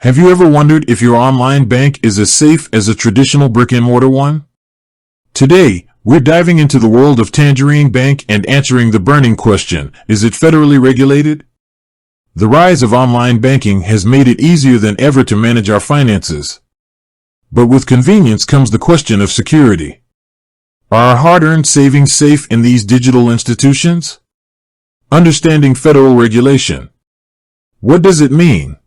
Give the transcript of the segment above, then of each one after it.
Have you ever wondered if your online bank is as safe as a traditional brick-and-mortar one? Today, we're diving into the world of Tangerine Bank and answering the burning question, is it federally regulated? The rise of online banking has made it easier than ever to manage our finances. But with convenience comes the question of security. Are our hard-earned savings safe in these digital institutions? Understanding federal regulation. What does it mean?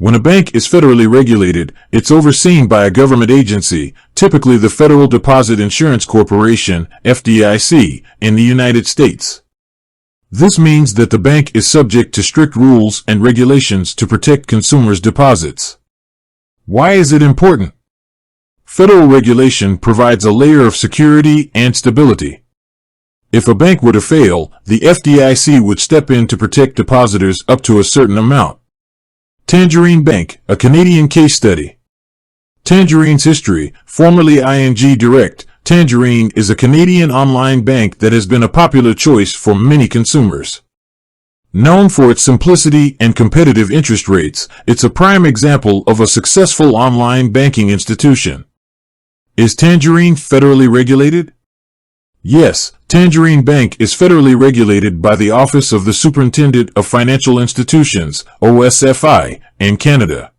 When a bank is federally regulated, it's overseen by a government agency, typically the Federal Deposit Insurance Corporation, FDIC, in the United States. This means that the bank is subject to strict rules and regulations to protect consumers' deposits. Why is it important? Federal regulation provides a layer of security and stability. If a bank were to fail, the FDIC would step in to protect depositors up to a certain amount. Tangerine Bank, a Canadian case study. Tangerine's history, formerly ING Direct, Tangerine is a Canadian online bank that has been a popular choice for many consumers. Known for its simplicity and competitive interest rates, it's a prime example of a successful online banking institution. Is Tangerine federally regulated? Yes, Tangerine Bank is federally regulated by the Office of the Superintendent of Financial Institutions, OSFI, in Canada.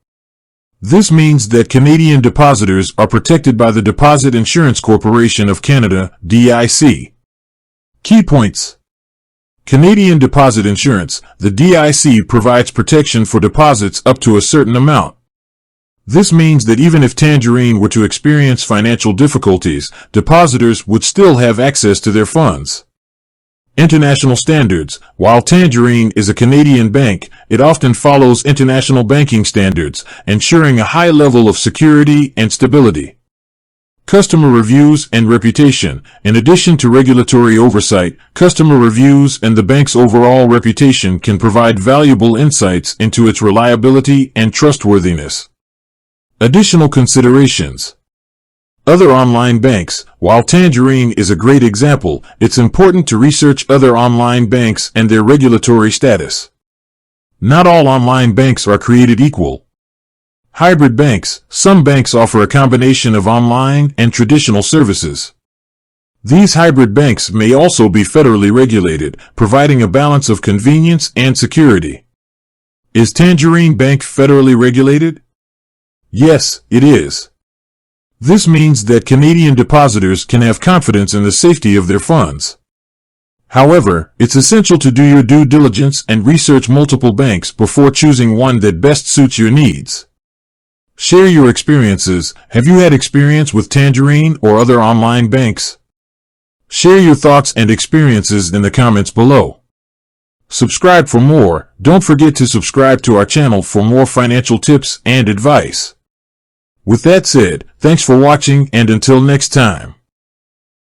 This means that Canadian depositors are protected by the Deposit Insurance Corporation of Canada, DIC. Key points. Canadian Deposit Insurance, the DIC provides protection for deposits up to a certain amount. This means that even if Tangerine were to experience financial difficulties, depositors would still have access to their funds. International standards. While Tangerine is a Canadian bank, it often follows international banking standards, ensuring a high level of security and stability. Customer reviews and reputation. In addition to regulatory oversight, customer reviews and the bank's overall reputation can provide valuable insights into its reliability and trustworthiness. Additional considerations. Other online banks. While Tangerine is a great example, it's important to research other online banks and their regulatory status. Not all online banks are created equal. Hybrid banks. Some banks offer a combination of online and traditional services. These hybrid banks may also be federally regulated, providing a balance of convenience and security. Is Tangerine Bank federally regulated? Yes, it is. This means that Canadian depositors can have confidence in the safety of their funds. However, it's essential to do your due diligence and research multiple banks before choosing one that best suits your needs. Share your experiences. Have you had experience with Tangerine or other online banks? Share your thoughts and experiences in the comments below. Subscribe for more. Don't forget to subscribe to our channel for more financial tips and advice. With that said, thanks for watching and until next time.